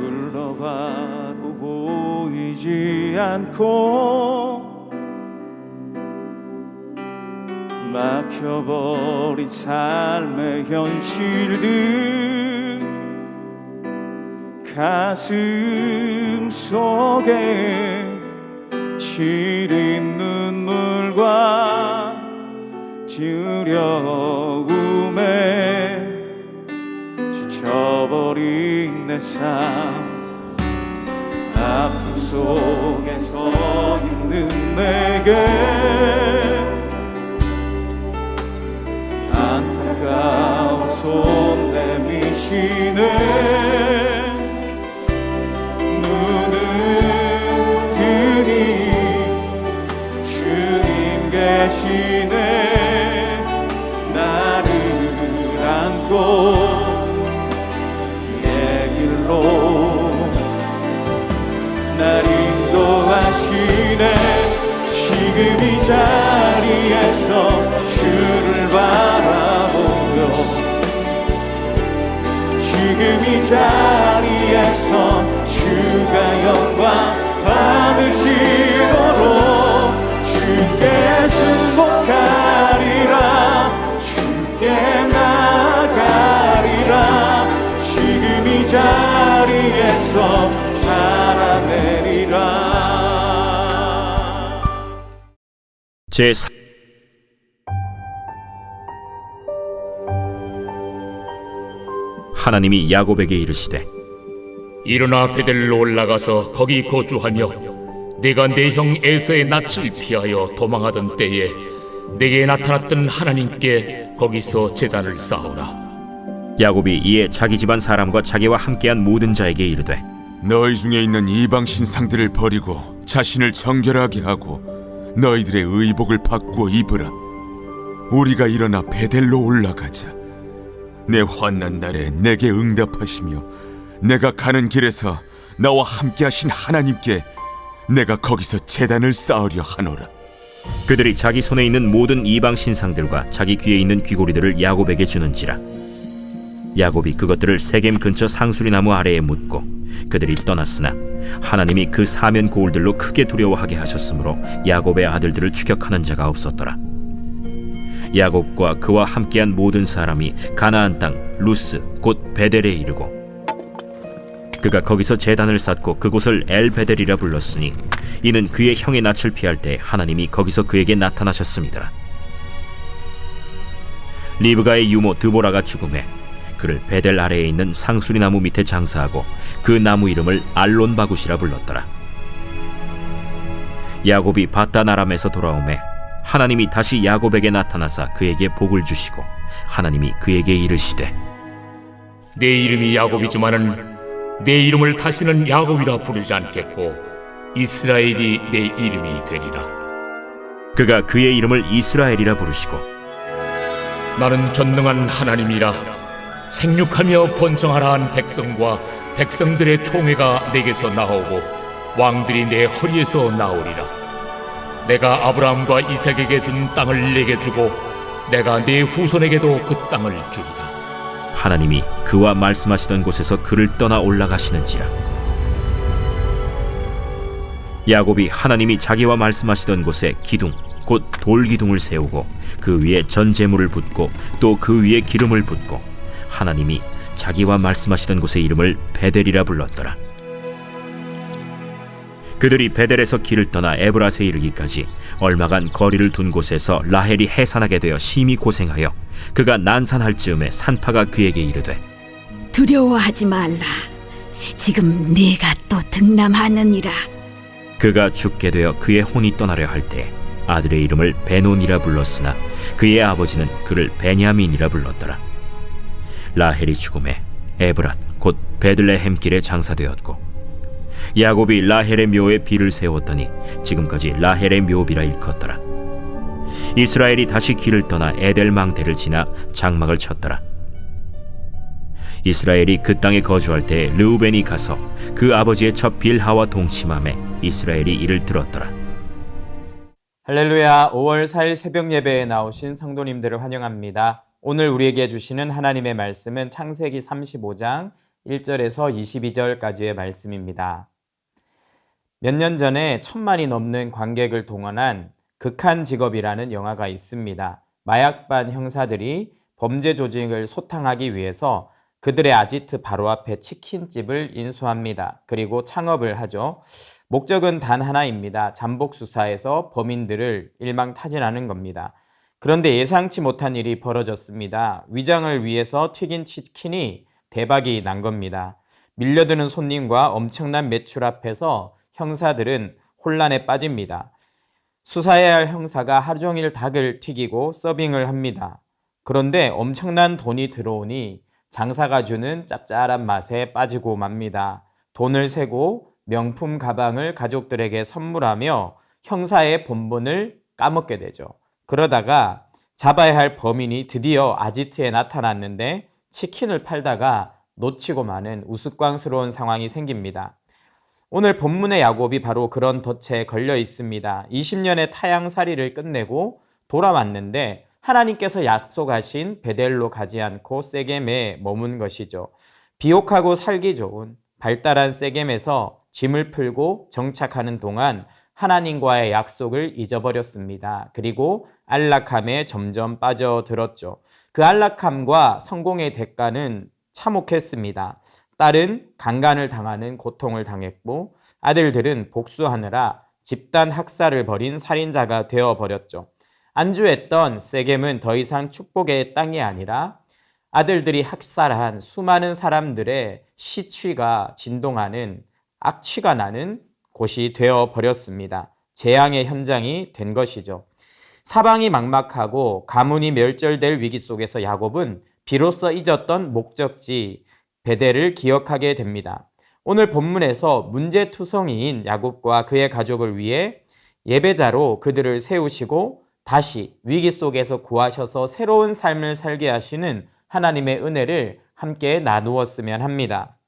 둘러봐도 보이지 않고 막혀버린 삶의 현실들 가슴 속에 시린 눈물과 두려움에 지쳐버린 내 삶 아픔 속에 서 있는 내게 안타까워 손 내미시네 눈을 뜨니 주님 계시네 나를 안고 그의 길로 날 인도하시네 지금 이 자리에서 주를 바라보며 지금 이 자리에서 주가 영광 받으시도록 주께 승복하리라 주께 나가리라 지금 이 자리에서 살아내리라. 제3 하나님이 야곱에게 이르시되 일어나 베델로 올라가서 거기 거주하며 내가 내 형 에서의 낯을 피하여 도망하던 때에 내게 나타났던 하나님께 거기서 제단을 쌓으라. 야곱이 이에 자기 집안 사람과 자기와 함께한 모든 자에게 이르되 너희 중에 있는 이방 신상들을 버리고 자신을 정결하게 하고 너희들의 의복을 바꾸어 입으라. 우리가 일어나 베델로 올라가자. 내 환난 날에 내게 응답하시며 내가 가는 길에서 나와 함께하신 하나님께 내가 거기서 제단을 쌓으려 하노라. 그들이 자기 손에 있는 모든 이방 신상들과 자기 귀에 있는 귀고리들을 야곱에게 주는지라. 야곱이 그것들을 세겜 근처 상수리 나무 아래에 묻고 그들이 떠났으나 하나님이 그 사면 고울들로 크게 두려워하게 하셨으므로 야곱의 아들들을 추격하는 자가 없었더라. 야곱과 그와 함께한 모든 사람이 가나안 땅 루스 곧 베델에 이르고 그가 거기서 제단을 쌓고 그곳을 엘베델이라 불렀으니 이는 그의 형의 낯을 피할 때 하나님이 거기서 그에게 나타나셨음이더라. 리브가의 유모 드보라가 죽음에 그를 베델 아래에 있는 상수리 나무 밑에 장사하고 그 나무 이름을 알론바굿이라 불렀더라. 야곱이 바단 아람에서 돌아오매 하나님이 다시 야곱에게 나타나사 그에게 복을 주시고 하나님이 그에게 이르시되 내 이름이 야곱이지만은 내 이름을 다시는 야곱이라 부르지 않겠고 이스라엘이 내 이름이 되리라. 그가 그의 이름을 이스라엘이라 부르시고 나는 전능한 하나님이라 생육하며 번성하라 한 백성과 백성들의 총회가 내게서 나오고 왕들이 내 허리에서 나오리라. 내가 아브라함과 이삭에게 준 땅을 내게 주고 내가 네 후손에게도 그 땅을 주리라. 하나님이 그와 말씀하시던 곳에서 그를 떠나 올라가시는지라. 야곱이 하나님이 자기와 말씀하시던 곳에 기둥 곧 돌기둥을 세우고 그 위에 전 제물을 붓고 또 그 위에 기름을 붓고 하나님이 자기와 말씀하시던 곳의 이름을 베델이라 불렀더라. 그들이 베델에서 길을 떠나 에브라스에 이르기까지 얼마간 거리를 둔 곳에서 라헬이 해산하게 되어 심히 고생하여 그가 난산할 즈음에 산파가 그에게 이르되 두려워하지 말라. 지금 네가 또 등남하느니라. 그가 죽게 되어 그의 혼이 떠나려 할 때 아들의 이름을 베논이라 불렀으나 그의 아버지는 그를 베냐민이라 불렀더라. 라헬이 죽음에 에브랏 곧 베들레헴 길에 장사되었고 야곱이 라헬의 묘에 비를 세웠더니 지금까지 라헬의 묘비라 일컫더라. 이스라엘이 다시 길을 떠나 에델망대를 지나 장막을 쳤더라. 이스라엘이 그 땅에 거주할 때 르우벤이 가서 그 아버지의 첫 빌하와 동침함에 이스라엘이 이를 들었더라. 할렐루야. 5월 4일 새벽 예배에 나오신 성도님들을 환영합니다. 오늘 우리에게 주시는 하나님의 말씀은 창세기 35장 1절에서 22절까지의 말씀입니다. 몇 년 전에 1,000만이 넘는 관객을 동원한 극한 직업이라는 영화가 있습니다. 마약반 형사들이 범죄 조직을 소탕하기 위해서 그들의 아지트 바로 앞에 치킨집을 인수합니다. 그리고 창업을 하죠. 목적은 단 하나입니다. 잠복 수사에서 범인들을 일망타진하는 겁니다. 그런데 예상치 못한 일이 벌어졌습니다. 위장을 위해서 튀긴 치킨이 대박이 난 겁니다. 밀려드는 손님과 엄청난 매출 앞에서 형사들은 혼란에 빠집니다. 수사해야 할 형사가 하루 종일 닭을 튀기고 서빙을 합니다. 그런데 엄청난 돈이 들어오니 장사가 주는 짭짤한 맛에 빠지고 맙니다. 돈을 세고 명품 가방을 가족들에게 선물하며 형사의 본분을 까먹게 되죠. 그러다가 잡아야 할 범인이 드디어 아지트에 나타났는데 치킨을 팔다가 놓치고 마는 우스꽝스러운 상황이 생깁니다. 오늘 본문의 야곱이 바로 그런 덫에 걸려 있습니다. 20년의 타향살이를 끝내고 돌아왔는데 하나님께서 약속하신 베델로 가지 않고 세겜에 머문 것이죠. 비옥하고 살기 좋은 발달한 세겜에서 짐을 풀고 정착하는 동안 하나님과의 약속을 잊어버렸습니다. 그리고 안락함에 점점 빠져들었죠. 그 안락함과 성공의 대가는 참혹했습니다. 딸은 강간을 당하는 고통을 당했고 아들들은 복수하느라 집단 학살을 벌인 살인자가 되어버렸죠. 안주했던 세겜은 더 이상 축복의 땅이 아니라 아들들이 학살한 수많은 사람들의 시취가 진동하는 악취가 나는 곳이 되어버렸습니다. 재앙의 현장이 된 것이죠. 사방이 막막하고 가문이 멸절될 위기 속에서 야곱은 비로소 잊었던 목적지 베델을 기억하게 됩니다. 오늘 본문에서 문제투성이인 야곱과 그의 가족을 위해 예배자로 그들을 세우시고 다시 위기 속에서 구하셔서 새로운 삶을 살게 하시는 하나님의 은혜를 함께 나누었으면 합니다.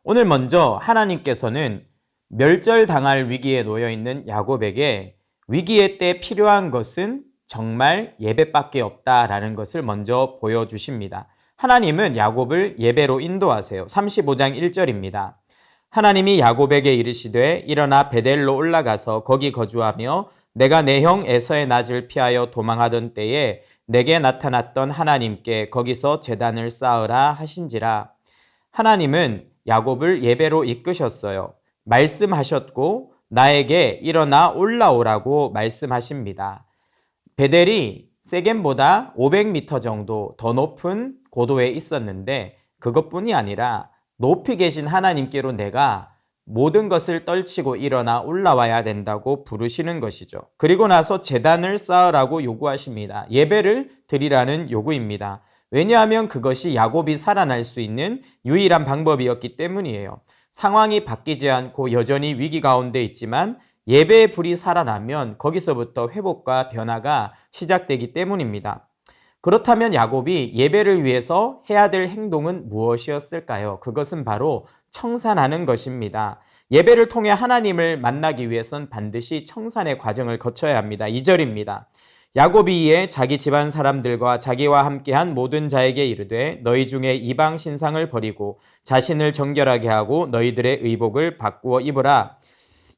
오늘 먼저 하나님께서는 멸절당할 위기에 놓여 있는 야곱에게 위기의 때 필요한 것은 정말 예배밖에 없다라는 것을 먼저 보여주십니다. 하나님은 야곱을 예배로 인도하세요. 35장 1절입니다. 하나님이 야곱에게 이르시되 일어나 베델로 올라가서 거기 거주하며 내가 내 형 에서의 낯을 피하여 도망하던 때에 내게 나타났던 하나님께 거기서 제단을 쌓으라 하신지라. 하나님은 야곱을 예배로 이끄셨어요. 말씀하셨고 나에게 일어나 올라오라고 말씀하십니다. 베델이 세겜보다 500m 정도 더 높은 고도에 있었는데 그것뿐이 아니라 높이 계신 하나님께로 내가 모든 것을 떨치고 일어나 올라와야 된다고 부르시는 것이죠. 그리고 나서 제단을 쌓으라고 요구하십니다. 예배를 드리라는 요구입니다. 왜냐하면 그것이 야곱이 살아날 수 있는 유일한 방법이었기 때문이에요. 상황이 바뀌지 않고 여전히 위기 가운데 있지만 예배의 불이 살아나면 거기서부터 회복과 변화가 시작되기 때문입니다. 그렇다면 야곱이 예배를 위해서 해야 될 행동은 무엇이었을까요? 그것은 바로 청산하는 것입니다. 예배를 통해 하나님을 만나기 위해선 반드시 청산의 과정을 거쳐야 합니다. 2절입니다. 야곱이 이에 자기 집안 사람들과 자기와 함께한 모든 자에게 이르되 너희 중에 이방 신상을 버리고 자신을 정결하게 하고 너희들의 의복을 바꾸어 입으라.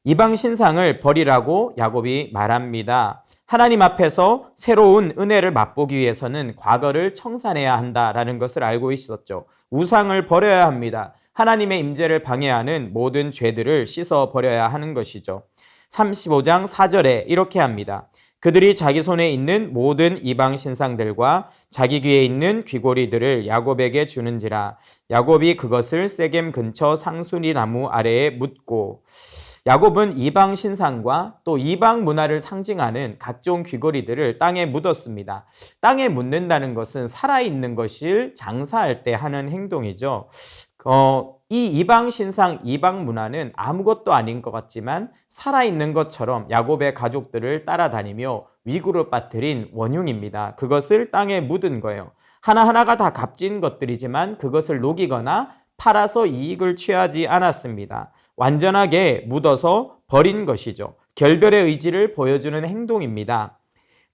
이방 신상을 버리라고 야곱이 말합니다. 하나님 앞에서 새로운 은혜를 맛보기 위해서는 과거를 청산해야 한다라는 것을 알고 있었죠. 우상을 버려야 합니다. 하나님의 임재를 방해하는 모든 죄들을 씻어 버려야 하는 것이죠. 35장 4절에 이렇게 합니다. 그들이 자기 손에 있는 모든 이방 신상들과 자기 귀에 있는 귀고리들을 야곱에게 주는지라. 야곱이 그것을 세겜 근처 상수리 나무 아래에 묻고. 야곱은 이방 신상과 또 이방 문화를 상징하는 각종 귀고리들을 땅에 묻었습니다. 땅에 묻는다는 것은 살아있는 것을 장사할 때 하는 행동이죠. 이 이방 신상, 이방 문화는 아무것도 아닌 것 같지만 살아있는 것처럼 야곱의 가족들을 따라다니며 위구르 빠뜨린 원흉입니다. 그것을 땅에 묻은 거예요. 하나하나가 다 값진 것들이지만 그것을 녹이거나 팔아서 이익을 취하지 않았습니다. 완전하게 묻어서 버린 것이죠. 결별의 의지를 보여주는 행동입니다.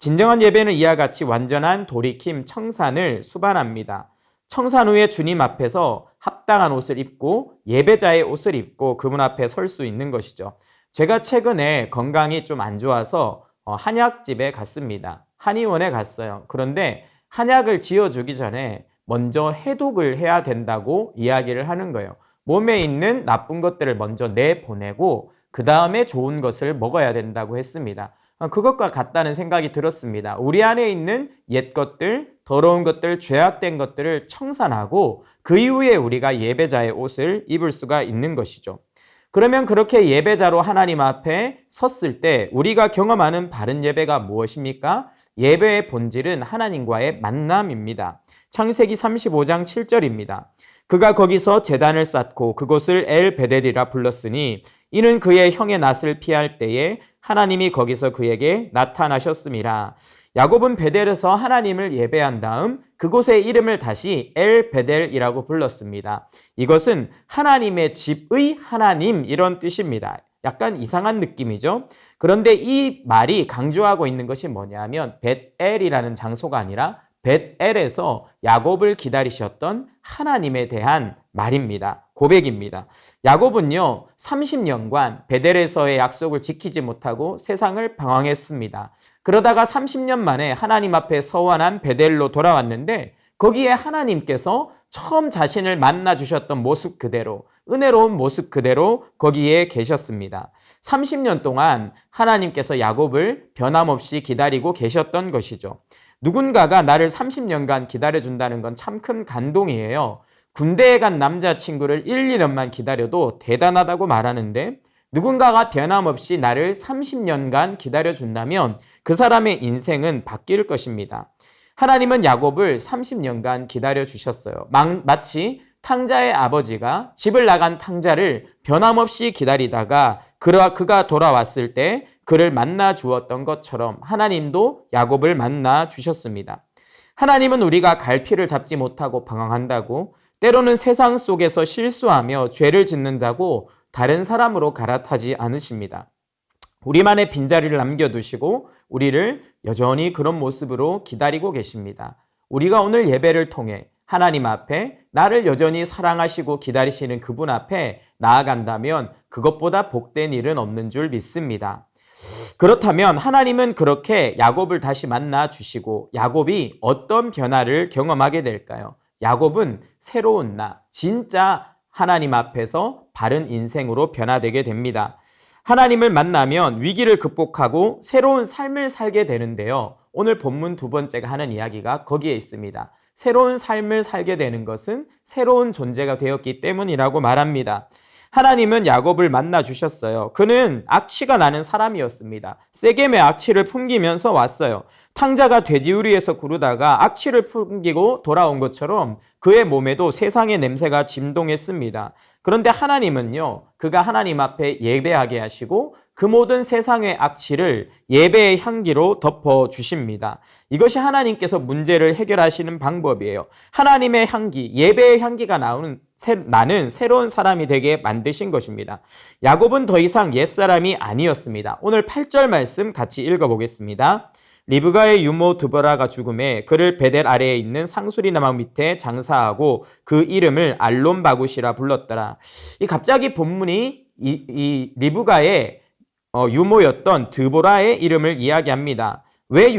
진정한 예배는 이와 같이 완전한 돌이킴, 청산을 수반합니다. 청산 후에 주님 앞에서 합당한 옷을 입고 예배자의 옷을 입고 그분 앞에 설 수 있는 것이죠. 제가 최근에 건강이 좀 안 좋아서 한약집에 갔습니다. 한의원에 갔어요. 그런데 한약을 지어주기 전에 먼저 해독을 해야 된다고 이야기를 하는 거예요. 몸에 있는 나쁜 것들을 먼저 내보내고 그 다음에 좋은 것을 먹어야 된다고 했습니다. 그것과 같다는 생각이 들었습니다. 우리 안에 있는 옛 것들, 더러운 것들, 죄악된 것들을 청산하고 그 이후에 우리가 예배자의 옷을 입을 수가 있는 것이죠. 그러면 그렇게 예배자로 하나님 앞에 섰을 때 우리가 경험하는 바른 예배가 무엇입니까? 예배의 본질은 하나님과의 만남입니다. 창세기 35장 7절입니다. 그가 거기서 제단을 쌓고 그곳을 엘베델이라 불렀으니 이는 그의 형의 낯을 피할 때에 하나님이 거기서 그에게 나타나셨음이라. 야곱은 베델에서 하나님을 예배한 다음 그곳의 이름을 다시 엘베델이라고 불렀습니다. 이것은 하나님의 집의 하나님 이런 뜻입니다. 약간 이상한 느낌이죠. 그런데 이 말이 강조하고 있는 것이 뭐냐면 벳엘이라는 장소가 아니라 벳엘에서 야곱을 기다리셨던 하나님에 대한 말입니다. 고백입니다. 야곱은요 30년간 베델에서의 약속을 지키지 못하고 세상을 방황했습니다. 그러다가 30년 만에 하나님 앞에 서원한 베델로 돌아왔는데 거기에 하나님께서 처음 자신을 만나 주셨던 모습 그대로, 은혜로운 모습 그대로 거기에 계셨습니다. 30년 동안 하나님께서 야곱을 변함없이 기다리고 계셨던 것이죠. 누군가가 나를 30년간 기다려준다는 건 참 큰 감동이에요. 군대에 간 남자친구를 1, 2년만 기다려도 대단하다고 말하는데 누군가가 변함없이 나를 30년간 기다려준다면 그 사람의 인생은 바뀔 것입니다. 하나님은 야곱을 30년간 기다려주셨어요. 마치 탕자의 아버지가 집을 나간 탕자를 변함없이 기다리다가 그가 돌아왔을 때 그를 만나 주었던 것처럼 하나님도 야곱을 만나 주셨습니다. 하나님은 우리가 갈피를 잡지 못하고 방황한다고 때로는 세상 속에서 실수하며 죄를 짓는다고 다른 사람으로 갈아타지 않으십니다. 우리만의 빈자리를 남겨두시고 우리를 여전히 그런 모습으로 기다리고 계십니다. 우리가 오늘 예배를 통해 하나님 앞에 나를 여전히 사랑하시고 기다리시는 그분 앞에 나아간다면 그것보다 복된 일은 없는 줄 믿습니다. 그렇다면 하나님은 그렇게 야곱을 다시 만나 주시고 야곱이 어떤 변화를 경험하게 될까요? 야곱은 새로운 나, 진짜 하나님 앞에서 바른 인생으로 변화되게 됩니다. 하나님을 만나면 위기를 극복하고 새로운 삶을 살게 되는데요. 오늘 본문 두 번째가 하는 이야기가 거기에 있습니다. 새로운 삶을 살게 되는 것은 새로운 존재가 되었기 때문이라고 말합니다. 하나님은 야곱을 만나 주셨어요. 그는 악취가 나는 사람이었습니다. 세겜의 악취를 풍기면서 왔어요. 탕자가 돼지우리에서 구르다가 악취를 풍기고 돌아온 것처럼 그의 몸에도 세상의 냄새가 진동했습니다. 그런데 하나님은요, 그가 하나님 앞에 예배하게 하시고 그 모든 세상의 악취를 예배의 향기로 덮어주십니다. 이것이 하나님께서 문제를 해결하시는 방법이에요. 하나님의 향기, 예배의 향기가 나는 새로운 사람이 되게 만드신 것입니다. 야곱은 더 이상 옛사람이 아니었습니다. 오늘 8절 말씀 같이 읽어보겠습니다. 리브가의 유모 드보라가 죽음에 그를 베델 아래에 있는 상수리 나무 밑에 장사하고 그 이름을 알론바굿이라 불렀더라. 이 갑자기 본문이 이 리브가의 유모였던 드보라의 이름을 이야기합니다. 왜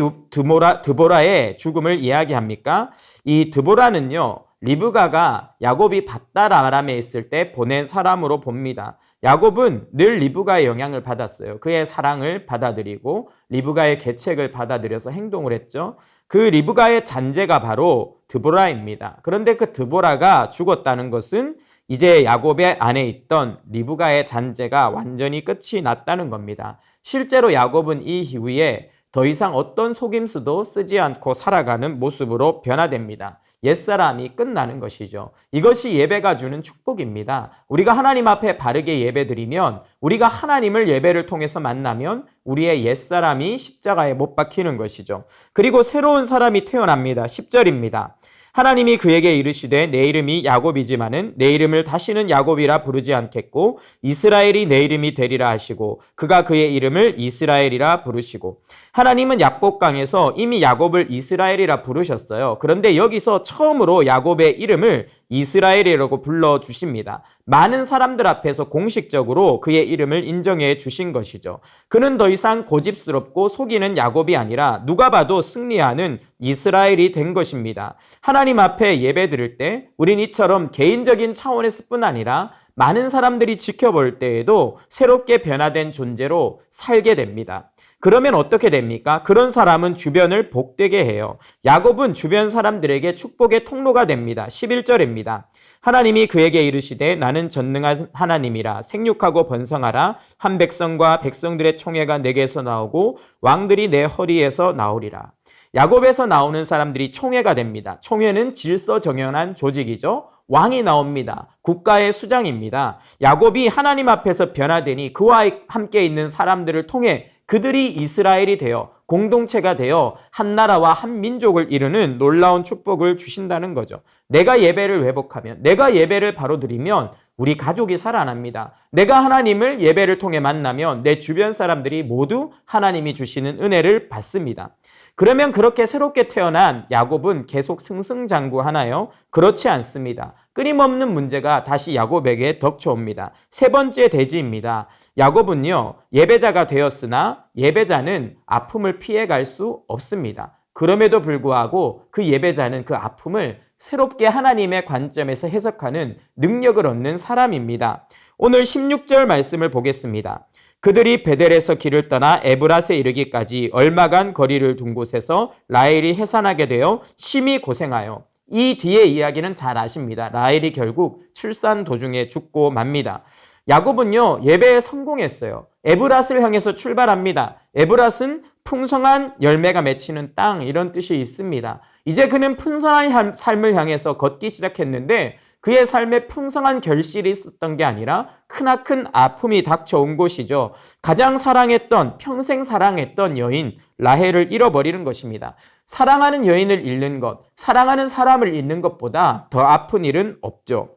드보라의 죽음을 이야기합니까? 이 드보라는요, 리브가가 야곱이 밧달 아람에 있을 때 보낸 사람으로 봅니다. 야곱은 늘 리브가의 영향을 받았어요. 그의 사랑을 받아들이고 리브가의 계책을 받아들여서 행동을 했죠. 그 리브가의 잔재가 바로 드보라입니다. 그런데 그 드보라가 죽었다는 것은 이제 야곱의 안에 있던 리브가의 잔재가 완전히 끝이 났다는 겁니다. 실제로 야곱은 이 이후에 더 이상 어떤 속임수도 쓰지 않고 살아가는 모습으로 변화됩니다. 옛사람이 끝나는 것이죠. 이것이 예배가 주는 축복입니다. 우리가 하나님 앞에 바르게 예배드리면, 우리가 하나님을 예배를 통해서 만나면 우리의 옛사람이 십자가에 못 박히는 것이죠. 그리고 새로운 사람이 태어납니다. 10절입니다. 하나님이 그에게 이르시되 내 이름이 야곱이지만은 내 이름을 다시는 야곱이라 부르지 않겠고 이스라엘이 내 이름이 되리라 하시고 그가 그의 이름을 이스라엘이라 부르시고 하나님은 야복강에서 이미 야곱을 이스라엘이라 부르셨어요. 그런데 여기서 처음으로 야곱의 이름을 이스라엘이라고 불러주십니다. 많은 사람들 앞에서 공식적으로 그의 이름을 인정해 주신 것이죠. 그는 더 이상 고집스럽고 속이는 야곱이 아니라 누가 봐도 승리하는 이스라엘이 된 것입니다. 하나님 앞에 예배 드릴 때 우린 이처럼 개인적인 차원에서뿐 아니라 많은 사람들이 지켜볼 때에도 새롭게 변화된 존재로 살게 됩니다. 그러면 어떻게 됩니까? 그런 사람은 주변을 복되게 해요. 야곱은 주변 사람들에게 축복의 통로가 됩니다. 11절입니다. 하나님이 그에게 이르시되 나는 전능한 하나님이라 생육하고 번성하라. 한 백성과 백성들의 총회가 내게서 나오고 왕들이 내 허리에서 나오리라. 야곱에서 나오는 사람들이 총회가 됩니다. 총회는 질서정연한 조직이죠. 왕이 나옵니다. 국가의 수장입니다. 야곱이 하나님 앞에서 변화되니 그와 함께 있는 사람들을 통해 그들이 이스라엘이 되어 공동체가 되어 한 나라와 한 민족을 이루는 놀라운 축복을 주신다는 거죠. 내가 예배를 회복하면, 내가 예배를 바로 드리면 우리 가족이 살아납니다. 내가 하나님을 예배를 통해 만나면 내 주변 사람들이 모두 하나님이 주시는 은혜를 받습니다. 그러면 그렇게 새롭게 태어난 야곱은 계속 승승장구하나요? 그렇지 않습니다. 끊임없는 문제가 다시 야곱에게 덮쳐옵니다. 세 번째 대지입니다. 야곱은요, 예배자가 되었으나 예배자는 아픔을 피해갈 수 없습니다. 그럼에도 불구하고 그 예배자는 그 아픔을 새롭게 하나님의 관점에서 해석하는 능력을 얻는 사람입니다. 오늘 16절 말씀을 보겠습니다. 그들이 베델에서 길을 떠나 에브랏에 이르기까지 얼마간 거리를 둔 곳에서 라헬이 해산하게 되어 심히 고생하여, 이 뒤의 이야기는 잘 아십니다. 라헬이 결국 출산 도중에 죽고 맙니다. 야곱은요, 예배에 성공했어요. 에브랏을 향해서 출발합니다. 에브랏은 풍성한 열매가 맺히는 땅, 이런 뜻이 있습니다. 이제 그는 풍성한 삶을 향해서 걷기 시작했는데 그의 삶에 풍성한 결실이 있었던 게 아니라 크나큰 아픔이 닥쳐온 곳이죠. 가장 사랑했던, 평생 사랑했던 여인 라헬을 잃어버리는 것입니다. 사랑하는 여인을 잃는 것, 사랑하는 사람을 잃는 것보다 더 아픈 일은 없죠.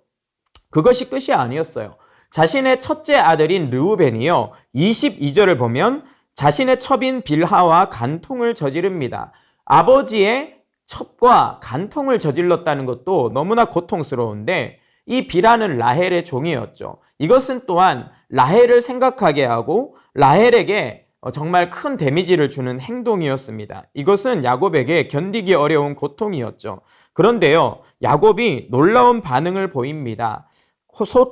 그것이 끝이 아니었어요. 자신의 첫째 아들인 르우벤이요, 22절을 보면 자신의 첩인 빌하와 간통을 저지릅니다. 아버지의 첩과 간통을 저질렀다는 것도 너무나 고통스러운데 이 빌하는 라헬의 종이었죠. 이것은 또한 라헬을 생각하게 하고 라헬에게 정말 큰 데미지를 주는 행동이었습니다. 이것은 야곱에게 견디기 어려운 고통이었죠. 그런데요, 야곱이 놀라운 반응을 보입니다.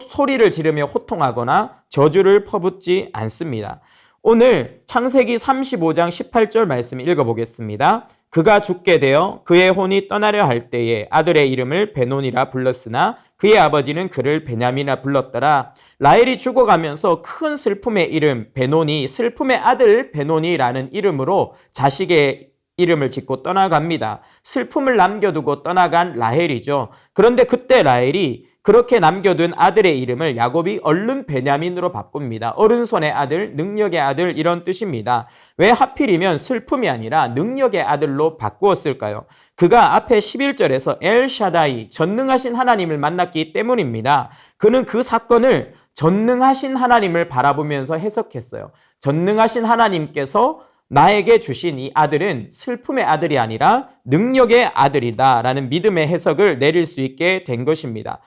소리를 지르며 호통하거나 저주를 퍼붓지 않습니다. 오늘 창세기 35장 18절 말씀 읽어보겠습니다. 그가 죽게 되어 그의 혼이 떠나려 할 때에 아들의 이름을 베논이라 불렀으나 그의 아버지는 그를 베냐민이라 불렀더라. 라헬이 죽어가면서 큰 슬픔의 이름 베논이, 슬픔의 아들 베논이라는 이름으로 자식의 이름을 짓고 떠나갑니다. 슬픔을 남겨두고 떠나간 라헬이죠. 그런데 그때 라헬이 그렇게 남겨둔 아들의 이름을 야곱이 얼른 베냐민으로 바꿉니다. 오른손의 아들, 능력의 아들, 이런 뜻입니다. 왜 하필이면 슬픔이 아니라 능력의 아들로 바꾸었을까요? 그가 앞에 11절에서 엘샤다이, 전능하신 하나님을 만났기 때문입니다. 그는 그 사건을 전능하신 하나님을 바라보면서 해석했어요. 전능하신 하나님께서 나에게 주신 이 아들은 슬픔의 아들이 아니라 능력의 아들이다 라는 믿음의 해석을 내릴 수 있게 된 것입니다.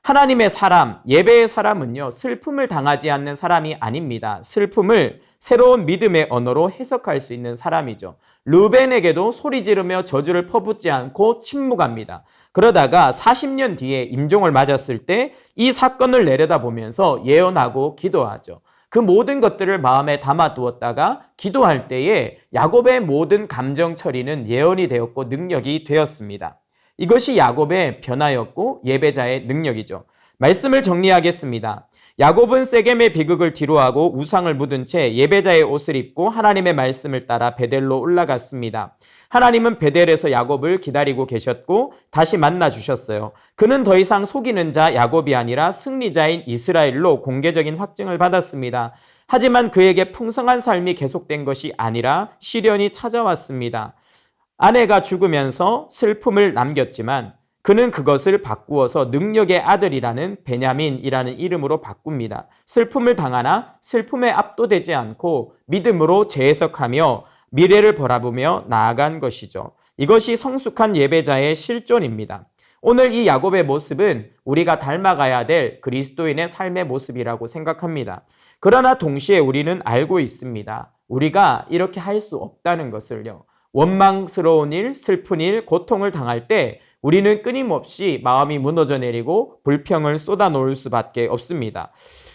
하나님의 사람, 예배의 사람은요, 슬픔을 당하지 않는 사람이 아닙니다. 슬픔을 새로운 믿음의 언어로 해석할 수 있는 사람이죠. 르벤에게도 소리 지르며 저주를 퍼붓지 않고 침묵합니다. 그러다가 40년 뒤에 임종을 맞았을 때 이 사건을 내려다보면서 예언하고 기도하죠. 그 모든 것들을 마음에 담아두었다가 기도할 때에 야곱의 모든 감정 처리는 예언이 되었고 능력이 되었습니다. 이것이 야곱의 변화였고 예배자의 능력이죠. 말씀을 정리하겠습니다. 야곱은 세겜의 비극을 뒤로하고 우상을 묻은 채 예배자의 옷을 입고 하나님의 말씀을 따라 베델로 올라갔습니다. 하나님은 베델에서 야곱을 기다리고 계셨고 다시 만나 주셨어요. 그는 더 이상 속이는 자 야곱이 아니라 승리자인 이스라엘로 공개적인 확증을 받았습니다. 하지만 그에게 풍성한 삶이 계속된 것이 아니라 시련이 찾아왔습니다. 아내가 죽으면서 슬픔을 남겼지만 그는 그것을 바꾸어서 능력의 아들이라는 베냐민이라는 이름으로 바꿉니다. 슬픔을 당하나 슬픔에 압도되지 않고 믿음으로 재해석하며 미래를 바라보며 나아간 것이죠. 이것이 성숙한 예배자의 실존입니다. 오늘 이 야곱의 모습은 우리가 닮아가야 될 그리스도인의 삶의 모습이라고 생각합니다. 그러나 동시에 우리는 알고 있습니다. 우리가 이렇게 할 수 없다는 것을요. 원망스러운 일, 슬픈 일, 고통을 당할 때 우리는 끊임없이 마음이 무너져 내리고 불평을 쏟아놓을 수밖에 없습니다.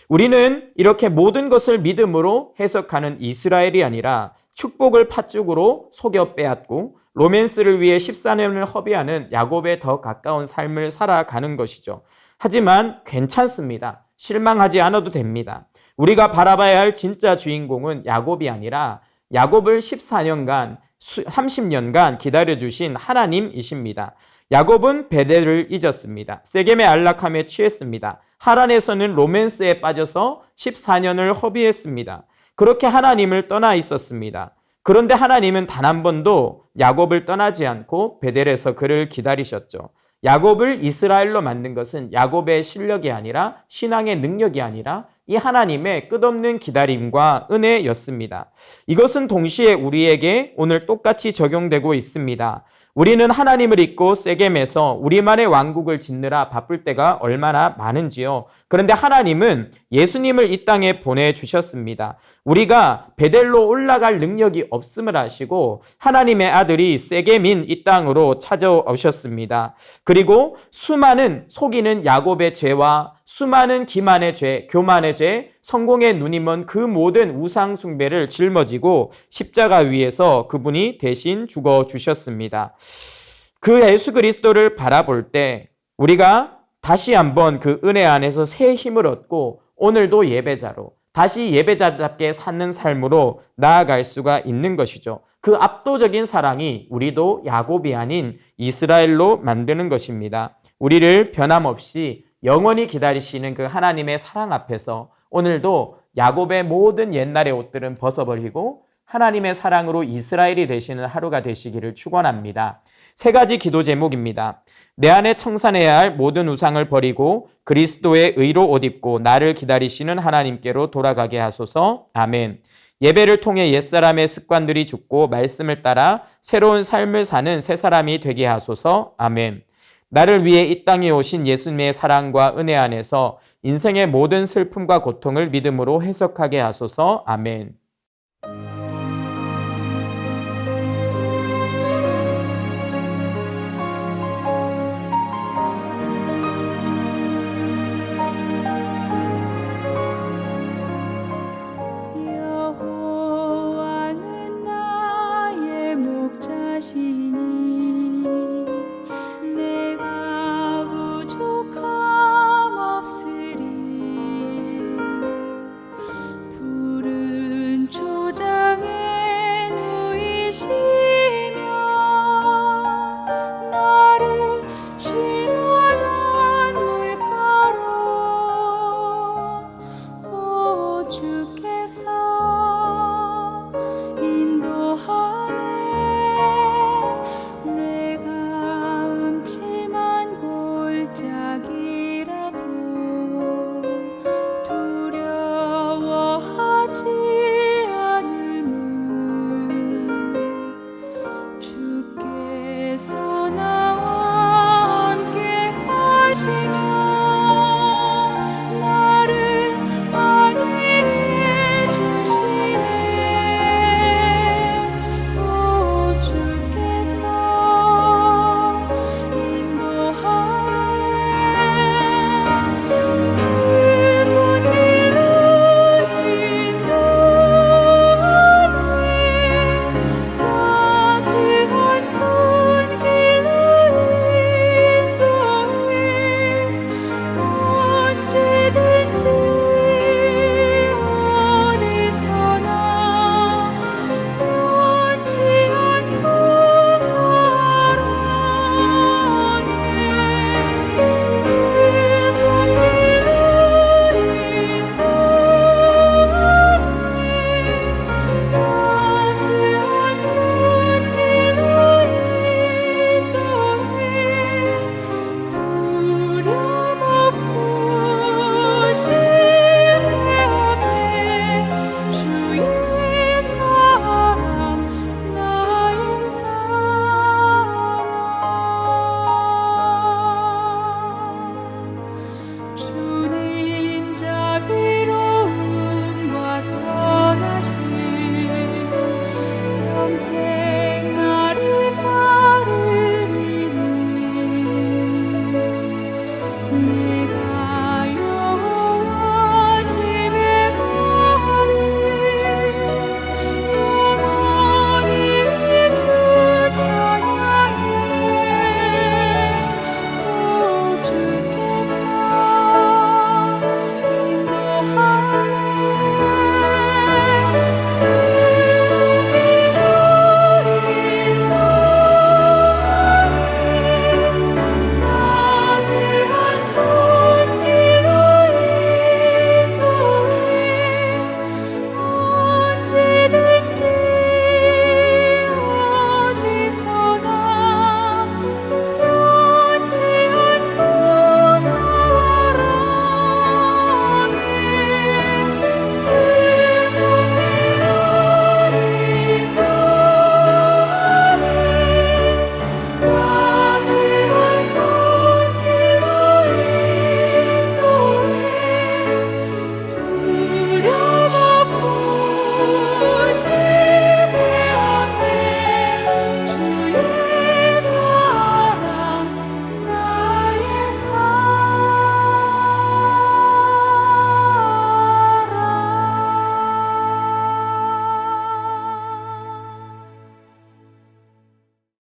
우리는 이렇게 모든 것을 믿음으로 해석하는 이스라엘이 아니라 축복을 팥죽으로 속여 빼앗고 로맨스를 위해 14년을 허비하는 야곱에 더 가까운 삶을 살아가는 것이죠. 하지만 괜찮습니다. 실망하지 않아도 됩니다. 우리가 바라봐야 할 진짜 주인공은 야곱이 아니라 야곱을 14년간 30년간 기다려주신 하나님이십니다. 야곱은 베델을 잊었습니다. 세겜의 안락함에 취했습니다. 하란에서는 로맨스에 빠져서 14년을 허비했습니다. 그렇게 하나님을 떠나 있었습니다. 그런데 하나님은 단 한 번도 야곱을 떠나지 않고 베델에서 그를 기다리셨죠. 야곱을 이스라엘로 만든 것은 야곱의 실력이 아니라 신앙의 능력이 아니라 이 하나님의 끝없는 기다림과 은혜였습니다. 이것은 동시에 우리에게 오늘 똑같이 적용되고 있습니다. 우리는 하나님을 잊고 세겜에서 우리만의 왕국을 짓느라 바쁠 때가 얼마나 많은지요. 그런데 하나님은 예수님을 이 땅에 보내주셨습니다. 우리가 베델로 올라갈 능력이 없음을 아시고 하나님의 아들이 세겜인 이 땅으로 찾아오셨습니다. 그리고 수많은 속이는 야곱의 죄와 수많은 기만의 죄, 교만의 죄, 성공의 눈이 먼 그 모든 우상 숭배를 짊어지고 십자가 위에서 그분이 대신 죽어 주셨습니다. 그 예수 그리스도를 바라볼 때 우리가 다시 한번 그 은혜 안에서 새 힘을 얻고 오늘도 예배자로 다시 예배자답게 사는 삶으로 나아갈 수가 있는 것이죠. 그 압도적인 사랑이 우리도 야곱이 아닌 이스라엘로 만드는 것입니다. 우리를 변함없이 영원히 기다리시는 그 하나님의 사랑 앞에서 오늘도 야곱의 모든 옛날의 옷들은 벗어버리고 하나님의 사랑으로 이스라엘이 되시는 하루가 되시기를 축원합니다. 세 가지 기도 제목입니다. 내 안에 청산해야 할 모든 우상을 버리고 그리스도의 의로 옷 입고 나를 기다리시는 하나님께로 돌아가게 하소서. 아멘. 예배를 통해 옛사람의 습관들이 죽고 말씀을 따라 새로운 삶을 사는 새 사람이 되게 하소서. 아멘. 나를 위해 이 땅에 오신 예수님의 사랑과 은혜 안에서 인생의 모든 슬픔과 고통을 믿음으로 해석하게 하소서. 아멘.